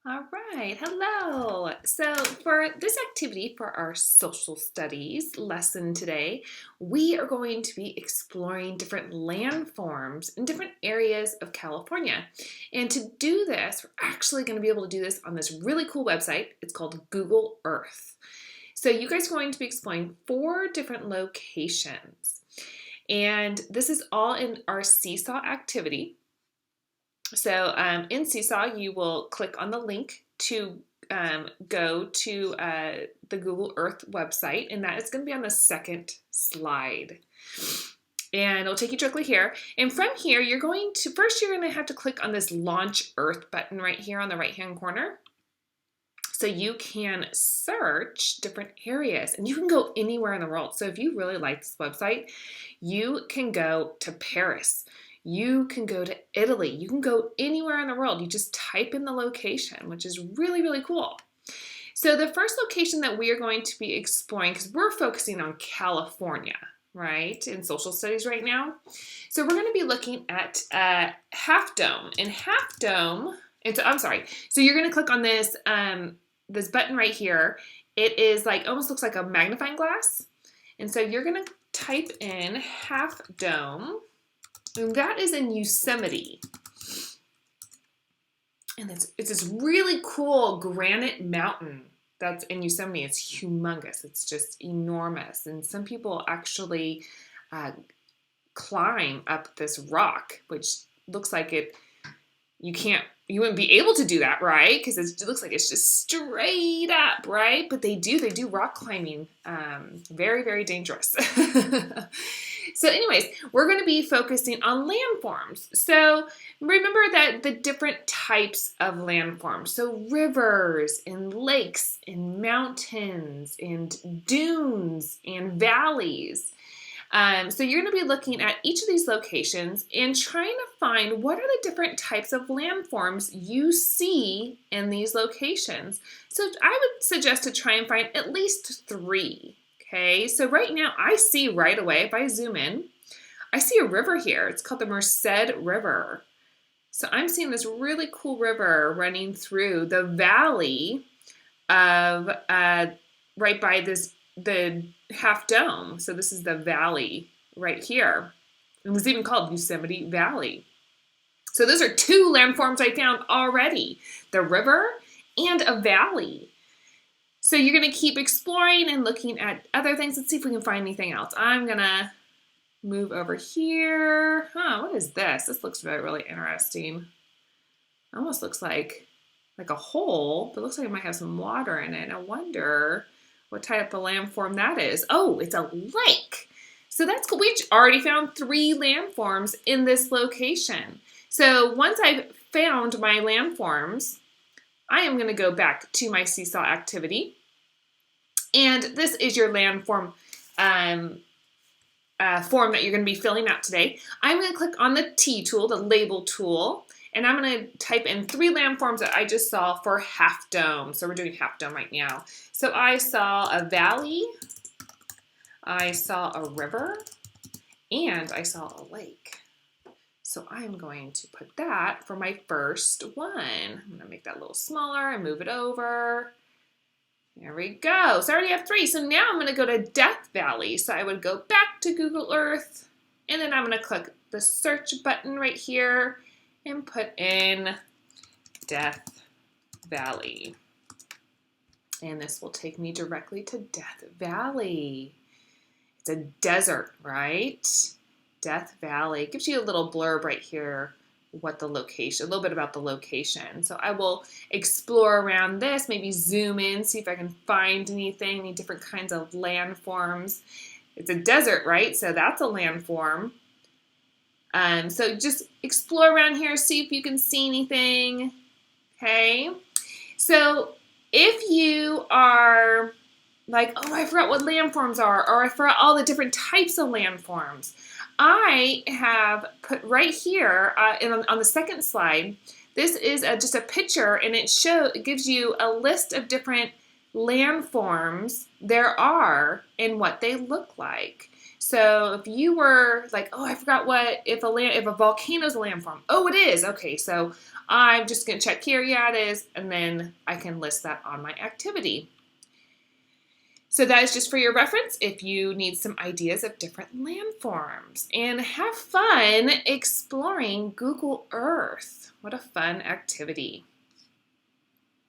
All right, hello. So for this activity for our social studies lesson today, we are going to be exploring different landforms in different areas of California. And to do this, we're actually going to be able to do this on this really cool website. It's called Google Earth. So you guys are going to be exploring 4 different locations. And this is all in our seesaw activity. So in Seesaw, you will click on the link to go to the Google Earth website, and that is going to be on the second slide. And it'll take you directly here. And from here, you're going to have to click on this Launch Earth button right here on the right-hand corner. So you can search different areas, and you can go anywhere in the world. So if you really like this website, you can go to Paris. You can go to Italy. You can go anywhere in the world. You just type in the location, which is really, really cool. So the first location that we are going to be exploring, because we're focusing on California, right, in social studies right now. So we're going to be looking at Half Dome. And Half Dome, so you're going to click on this, this button right here. It is almost looks like a magnifying glass. And so you're going to type in Half Dome. And that is in Yosemite. And it's this really cool granite mountain that's in Yosemite. It's humongous. It's just enormous. And some people actually climb up this rock, which looks like you wouldn't be able to do that, right? Because it looks like it's just straight up, right? But they do rock climbing. Very, very dangerous. So anyways, we're going to be focusing on landforms. So remember that the different types of landforms. So rivers and lakes and mountains and dunes and valleys. So you're going to be looking at each of these locations and trying to find what are the different types of landforms you see in these locations. So I would suggest to try and find at least 3. Okay, so right now I see right away, if I zoom in, I see a river here. It's called the Merced River. So I'm seeing this really cool river running through the valley of right by the Half Dome. So this is the valley right here. It was even called Yosemite Valley. So those are 2 landforms I found already, the river and a valley. So you're going to keep exploring and looking at other things. Let's see if we can find anything else. I'm going to move over here. What is this? This looks really, really interesting. Almost looks like a hole, but it looks like it might have some water in it. I wonder what type of landform that is. Oh, it's a lake. So that's cool. We already found 3 landforms in this location. So once I've found my landforms, I am going to go back to my seesaw activity. And this is your landform form that you're going to be filling out today. I'm going to click on the T tool, the label tool, and I'm going to type in 3 landforms that I just saw for Half Dome. So we're doing Half Dome right now. So I saw a valley, I saw a river, and I saw a lake. So I'm going to put that for my first one. I'm going to make that a little smaller and move it over. There we go. So I already have 3. So now I'm going to go to Death Valley. So I would go back to Google Earth, and then I'm going to click the search button right here and put in Death Valley. And this will take me directly to Death Valley. It's a desert, right? Death Valley. It gives you a little blurb right here, what the location, a little bit about the location. So I will explore around this, maybe zoom in, see if I can find anything, any different kinds of landforms. It's a desert, right? So that's a landform. So just explore around here, see if you can see anything. Okay. So if you are like, oh, I forgot what landforms are, or I forgot all the different types of landforms, I have put right here on the second slide, this is just a picture, and it gives you a list of different landforms there are and what they look like. So if you were like, oh, I forgot if a volcano is a landform. Oh, it is. Okay, so I'm just going to check here. Yeah, it is. And then I can list that on my activity. So that is just for your reference if you need some ideas of different landforms. And have fun exploring Google Earth. What a fun activity.